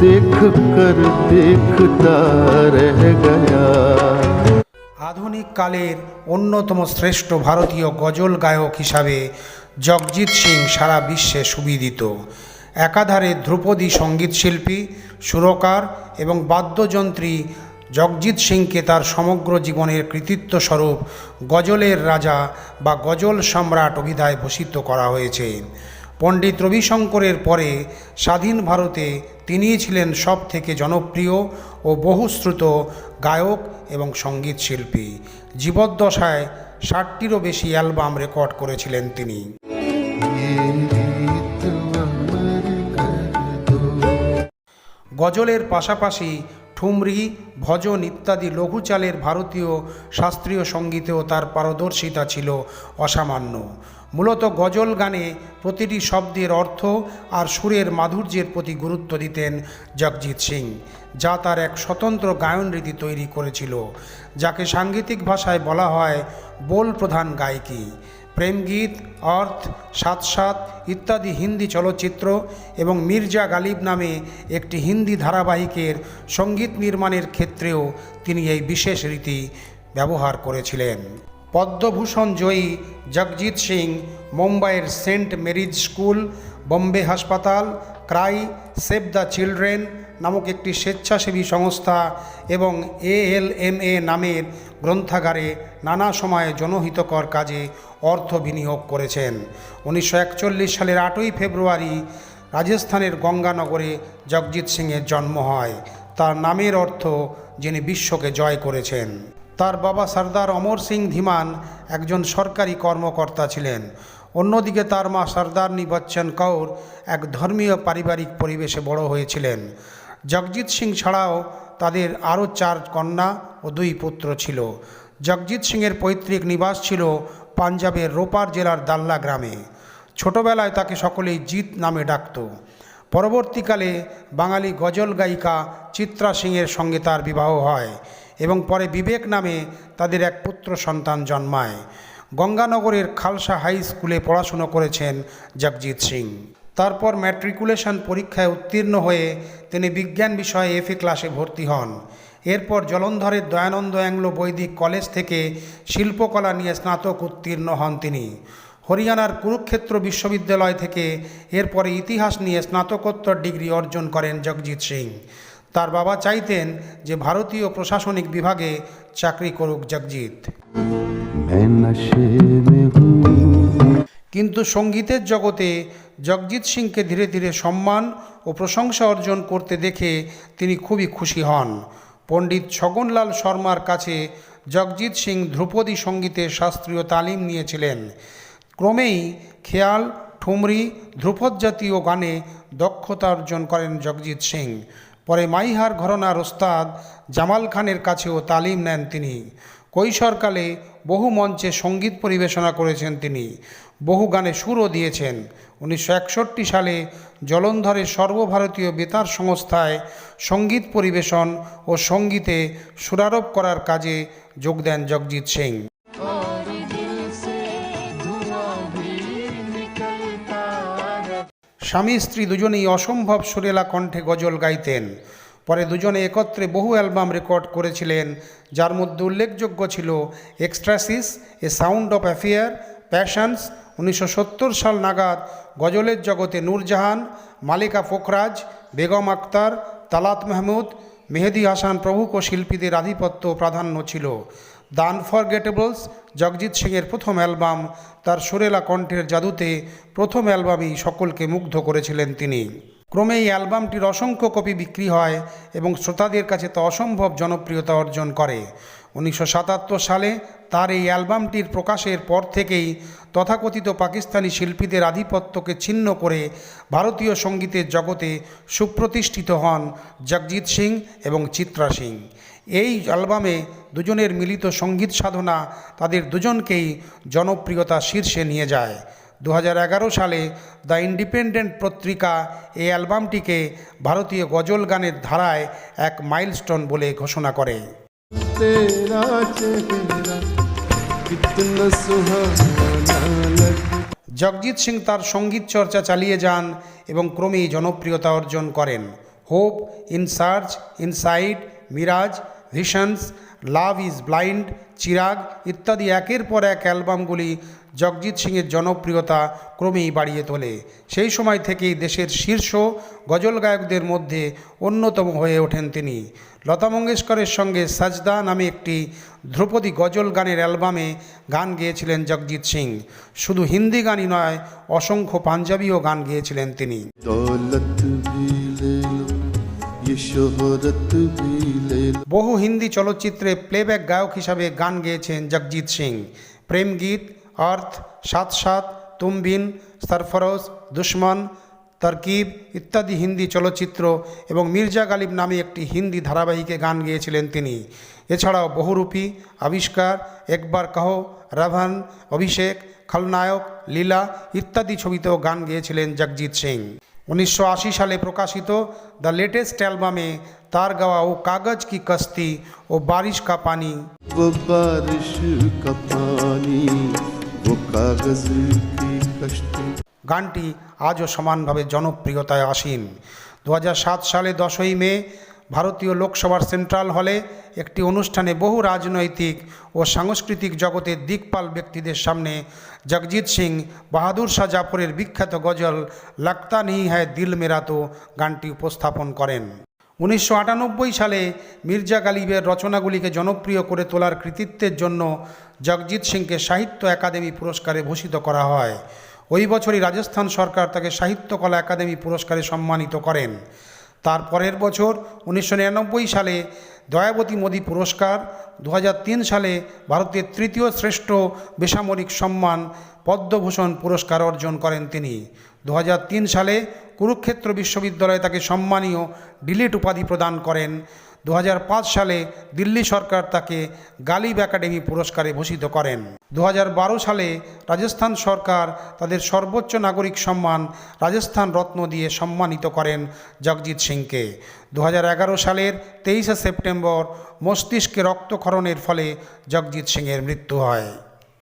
देख कर देखता रह गया। আধুনিক কালের অন্যতম শ্রেষ্ঠ ভারতীয় গজল গায়ক হিসাবে জগজিৎ সিং সারা বিশ্বে সুবিদিত। একাধারে ধ্রুপদী সঙ্গীতশিল্পী, সুরকার এবং বাদ্যযন্ত্রী জগজিৎ সিংকে তার সমগ্র জীবনের কৃতিত্ব স্বরূপ গজলের রাজা বা গজল সম্রাট অভিধায় ভূষিত করা হয়েছে। পণ্ডিত রবিশঙ্করের পরে স্বাধীন ভারতে তিনিই ছিলেন সব থেকে জনপ্রিয় ও বহুশ্রুত গায়ক এবং সঙ্গীত শিল্পী। জীবদ্দশায় 60টিরও বেশি অ্যালবাম রেকর্ড করেছিলেন তিনি। গজলের পাশাপাশি ঠুমরি, ভজন ইত্যাদি লঘু চালের ভারতীয় শাস্ত্রীয় সঙ্গীতেও তার পারদর্শিতা ছিল অসামান্য। মূলত গজল গানে প্রতিটি শব্দের অর্থ আর সুরের মাধুর্যের প্রতি গুরুত্ব দিতেন জগজিৎ সিং, যা তার এক স্বতন্ত্র গায়ন রীতি তৈরি করেছিল, যাকে সাঙ্গীতিক ভাষায় বলা হয় বোল প্রধান গায়কী। প্রেমগীত, অর্থ, সাত সাত ইত্যাদি হিন্দি চলচ্চিত্র এবং মির্জা গালিব নামে একটি হিন্দি ধারাবাহিকের সঙ্গীত নির্মাণের ক্ষেত্রেও তিনি এই বিশেষ রীতি ব্যবহার করেছিলেন। পদ্মভূষণ জয়ী জগজিৎ সিং মুম্বাইয়ের সেন্ট মেরিজ স্কুল, বোম্বে হাসপাতাল, ক্রাই, সেভ দ্য চিলড্রেন নামক একটি স্বেচ্ছাসেবী সংস্থা এবং ALMA নামের গ্রন্থাগারে নানা সময়ে জনহিতকর কাজে অর্থ বিনিয়োগ করেছেন। 1941 সালের 8ই ফেব্রুয়ারি রাজস্থানের গঙ্গানগরে জগজিৎ সিংয়ের জন্ম হয়। তার নামের অর্থ যিনি বিশ্বকে জয় করেছেন। তার বাবা সর্দার অমর সিং ধীমান একজন সরকারি কর্মকর্তা ছিলেন। অন্যদিকে তার মা সর্দারনী বচ্চন কৌর এক ধর্মীয় পারিবারিক পরিবেশে বড় হয়েছিলেন। জগজিৎ সিং ছাড়াও তাদের আরও 4 কন্যা ও 2 পুত্র ছিল। জগজিৎ সিংয়ের পৈতৃক নিবাস ছিল পাঞ্জাবের রোপার জেলার দাল্লা গ্রামে। ছোটবেলায় তাকে সকলেই জিৎ নামে ডাকত। পরবর্তীকালে বাঙালি গজল গায়িকা চিত্রা সিংয়ের সঙ্গে তার বিবাহ হয় এবং পরে বিবেক নামে তাদের এক পুত্র সন্তান জন্মায়। গঙ্গানগরের খালসা হাই স্কুলে পড়াশুনো করেছেন জগজিৎ সিং। তারপর ম্যাট্রিকুলেশন পরীক্ষায় উত্তীর্ণ হয়ে তিনি বিজ্ঞান বিষয়ে FA ক্লাসে ভর্তি হন। এরপর জলন্ধরের দয়ানন্দ অ্যাংলো বৈদিক কলেজ থেকে শিল্পকলা নিয়ে স্নাতক উত্তীর্ণ হন তিনি। হরিয়ানার কুরুক্ষেত্র বিশ্ববিদ্যালয় থেকে এরপরে ইতিহাস নিয়ে স্নাতকোত্তর ডিগ্রি অর্জন করেন জগজিৎ সিং। তার বাবা চাইতেন যে ভারতীয় প্রশাসনিক বিভাগে চাকরি করুক জগজিৎ, কিন্তু সঙ্গীতের জগতে জগজিৎ সিংকে ধীরে ধীরে সম্মান ও প্রশংসা অর্জন করতে দেখে তিনি খুবই খুশি হন। পণ্ডিত ছগনলাল শর্মার কাছে জগজিৎ সিং ধ্রুপদী সঙ্গীতের শাস্ত্রীয় তালিম নিয়েছিলেন। ক্রমেই খেয়াল, ঠুমরি, ধ্রুপদ জাতীয় গানে দক্ষতা অর্জন করেন জগজিৎ সিং। পরে মাইহার ঘরানার ওস্তাদ জামাল খানের কাছেও তালিম নেন তিনি। কৈশোরকালে বহু মঞ্চে সঙ্গীত পরিবেশনা করেছেন তিনি, বহু গানে সুরও দিয়েছেন। 1961 সালে জলন্ধরের সর্বভারতীয় বেতার সংস্থায় সঙ্গীত পরিবেশন ও সঙ্গীতে সুরারোপ করার কাজে যোগ দেন জগজিৎ সিং। স্বামী স্ত্রী দুজনেই অসম্ভব সুরেলা কণ্ঠে গজল গাইতেন। পরে দুজনে একত্রে বহু অ্যালবাম রেকর্ড করেছিলেন, যার মধ্যে উল্লেখযোগ্য ছিল এক্সট্রাসিস, a sound of affair, passions. 1970 সাল নাগাদ গজলের জগতে নূরজাহান, মালিকা পোখরাজ, বেগম আক্তার, তালাত মাহমুদ, মেহেদি হাসান প্রমুখ শিল্পীদের আধিপত্য প্রাধান্য ছিল। দ্য আনফরগেটেবলস জগজিৎ সিংয়ের প্রথম অ্যালবাম। তার সুরেলা কণ্ঠের জাদুতে প্রথম অ্যালবামেই সকলকে মুগ্ধ করেছিলেন তিনি। ক্রমে এই অ্যালবামটির অসংখ্য কপি বিক্রি হয় এবং শ্রোতাদের কাছে তা অসম্ভব জনপ্রিয়তা অর্জন করে। 1977 সালে তার এই অ্যালবামটির প্রকাশের পর থেকেই তথাকথিত পাকিস্তানি শিল্পীদের আধিপত্যকে ছিন্ন করে ভারতীয় সঙ্গীতের জগতে সুপ্রতিষ্ঠিত হন জগজিৎ সিং এবং চিত্রা সিং। এই অ্যালবামে দুজনের মিলিত সঙ্গীত সাধনা তাদের দুজনকেই জনপ্রিয়তা শীর্ষে নিয়ে যায়। 2011 সালে দ্য ইন্ডিপেন্ডেন্ট পত্রিকা এই অ্যালবামটিকে ভারতীয় গজল গানের ধারায় এক মাইলস্টোন বলে ঘোষণা করে। জগজিৎ সিং তার সঙ্গীত চর্চা চালিয়ে যান এবং ক্রমেই জনপ্রিয়তা অর্জন করেন। Hope, in search, inside, mirage, visions, love is blind, Chirag ইত্যাদি একের পর এক অ্যালবামগুলি জগজিৎ সিংয়ের জনপ্রিয়তা ক্রমেই বাড়িয়ে তোলে। সেই সময় থেকেই দেশের শীর্ষ গজল গায়কদের মধ্যে অন্যতম হয়ে ওঠেন তিনি। লতা মঙ্গেশকরের সঙ্গে সাজদা নামে একটি ধ্রুপদী গজল গানের অ্যালবামে গান গেয়েছিলেন জগজিৎ সিং। শুধু হিন্দি গানই নয়, অসংখ্য পাঞ্জাবিও গান গেয়েছিলেন তিনি। दौलत भी ले लो ये शोहरत भी ले लो। বহু হিন্দি চলচ্চিত্রে প্লেব্যাক গায়ক হিসাবে গান গেয়েছেন জগজিৎ সিং। প্রেম গীত, আর্থ, সাত সাত, তুম বিন, সরফরোশ, দুশ্মন, তরকিব ইত্যাদি হিন্দি চলচ্চিত্র এবং মির্জা গালিব নামে একটি হিন্দি ধারাবাহিকে গান গেয়েছিলেন তিনি। এছাড়াও বহুরূপী, আবিষ্কার, একবার কহো, রাভান, অভিষেক, খলনায়ক, লীলা ইত্যাদি ছবিতেও গান গেয়েছিলেন জগজিৎ সিং। 1980 সালে প্রকাশিত দ্য লেটেস্ট অ্যালবামে তার গাওয়া ও কাগজ কি কস্তি ও বারিশ কা পানি वो बारिश का पानी वो कागज की कश्ती। গানটি আজও সমানভাবে জনপ্রিয়তায় আসীন। 2007 সালে 10ই মে ভারতীয় লোকসভার সেন্ট্রাল হলে একটি অনুষ্ঠানে বহু রাজনৈতিক ও সাংস্কৃতিক জগতের দিকপাল ব্যক্তিদের সামনে জগজিৎ সিং বাহাদুর শাহ জাফরের বিখ্যাত গজল লাগতা নেহি হ্যায় দিল মেরা তো গানটি উপস্থাপন করেন। 1998 সালে মির্জা গালিবের রচনাগুলিকে জনপ্রিয় করে তোলার কৃতিত্বের জন্য জগজিৎ সিংকে সাহিত্য একাডেমি পুরস্কারে ভূষিত করা হয়। ওই বছরই রাজস্থান সরকার তাকে সাহিত্যকলা একাডেমি পুরস্কারে সম্মানিত করেন। তার পরের বছর 1999 সালে দয়াবতী মোদী পুরস্কার, 2003 সালে ভারতের তৃতীয় শ্রেষ্ঠ বেসামরিক সম্মান পদ্মভূষণ পুরস্কার অর্জন করেন তিনি। 2003 সালে কুরুক্ষেত্র বিশ্ববিদ্যালয়ে তাকে সম্মানীয় ডিলিট উপাধি প্রদান করেন। 2005 সালে দিল্লি সরকার তাকে গালিব একাডেমি পুরস্কারে ভূষিত করেন। 2012 সালে রাজস্থান সরকার তাদের সর্বোচ্চ নাগরিক সম্মান রাজস্থান রত্ন দিয়ে সম্মানিত করেন জগজিৎ সিংকে। 2011 সালের 23শে সেপ্টেম্বর মস্তিষ্কে রক্তক্ষরণের ফলে জগজিৎ সিংয়ের মৃত্যু হয়।